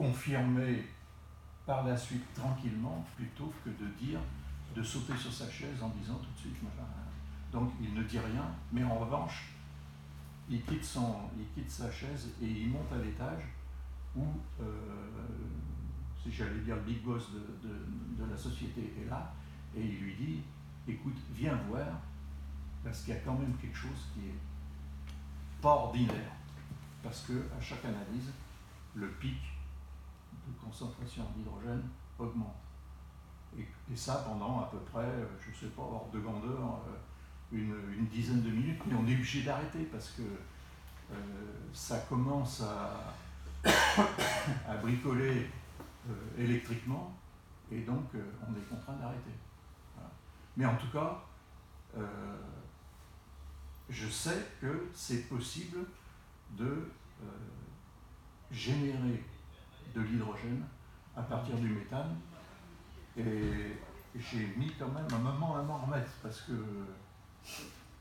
confirmer par la suite tranquillement plutôt que de sauter sur sa chaise en disant tout de suite machin. Donc il ne dit rien, mais en revanche, il quitte sa chaise et il monte à l'étage où, si j'allais dire le big boss de la société est là, et il lui dit, écoute, viens voir, parce qu'il y a quand même quelque chose qui est pas ordinaire, parce que à chaque analyse, le pic de concentration d'hydrogène augmente. Et ça pendant à peu près, je ne sais pas, ordre de grandeur, une dizaine de minutes, mais on est obligé d'arrêter parce que ça commence à bricoler électriquement, et donc on est contraint d'arrêter. Voilà. Mais en tout cas, je sais que c'est possible de générer de l'hydrogène à partir du méthane, et j'ai mis quand même un moment à m'en remettre parce que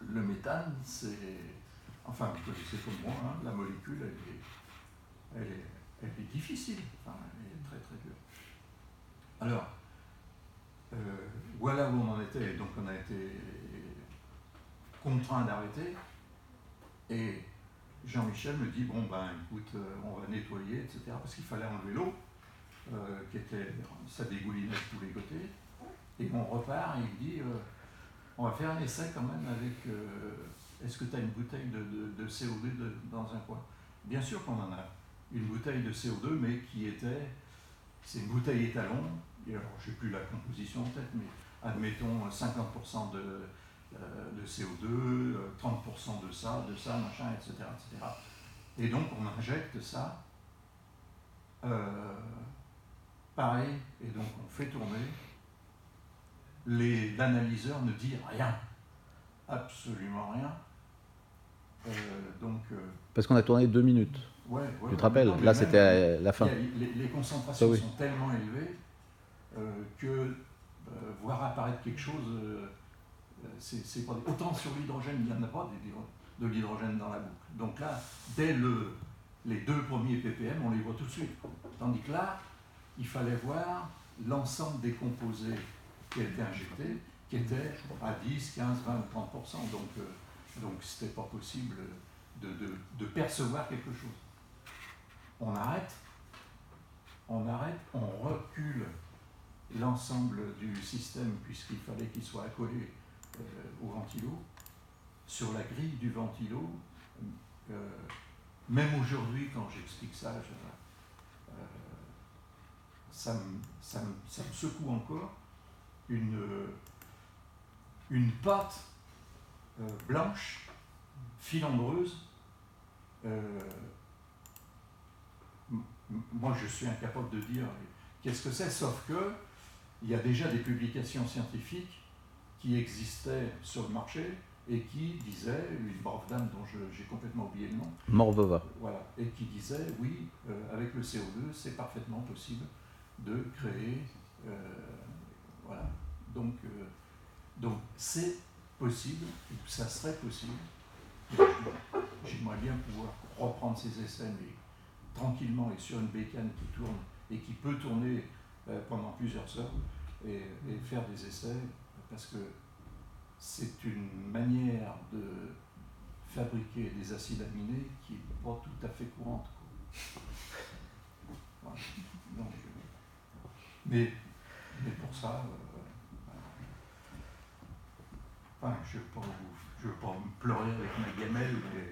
le méthane, c'est, enfin vous connaissez comme moi, hein, la molécule elle est difficile, enfin, elle est très très dure. Alors voilà où on en était, donc on a été contraint d'arrêter, et Jean-Michel me dit, bon ben écoute, on va nettoyer, etc., parce qu'il fallait enlever l'eau, ça dégoulinait de tous les côtés, et on repart, et il dit, on va faire un essai quand même avec, est-ce que tu as une bouteille de CO2 dans un coin? Bien sûr qu'on en a une bouteille de CO2, mais c'est une bouteille étalon, et alors je n'ai plus la composition en tête, mais admettons 50% de CO2, 30% de ça, machin, etc., etc. Et donc on injecte ça, pareil, et donc on fait tourner. L'analyseur ne dit rien, absolument rien. Parce qu'on a tourné 2 minutes. Ouais, tu te rappelles? Là, c'était la fin. Les concentrations sont tellement élevées que voir apparaître quelque chose, c'est pas... Autant sur l'hydrogène, il n'y en a pas de l'hydrogène dans la boucle. Donc là, dès les 2 premiers ppm, on les voit tout de suite. Tandis que là, il fallait voir l'ensemble des composés qui étaient injectés, qui étaient à 10, 15, 20, 30%. Donc c'était pas possible de percevoir quelque chose. On arrête, on recule l'ensemble du système, puisqu'il fallait qu'il soit accolé au ventilo. Sur la grille du ventilo, même aujourd'hui, quand j'explique ça, ça me secoue encore. Une pâte blanche, filandreuse. Moi, je suis incapable de dire qu'est-ce que c'est, sauf que il y a déjà des publications scientifiques qui existaient sur le marché et qui disaient, une brave dame dont j'ai complètement oublié le nom, Morvova, voilà, et qui disait, oui, avec le CO2, c'est parfaitement possible de créer, voilà. Donc c'est possible, ça serait possible. J'aimerais bien pouvoir reprendre ces essais, mais tranquillement et sur une bécane qui tourne et qui peut tourner pendant plusieurs heures et faire des essais, parce que c'est une manière de fabriquer des acides aminés qui n'est pas tout à fait courante, quoi. Voilà. Donc, mais pour ça, enfin, je ne veux pas me pleurer avec ma gamelle, mais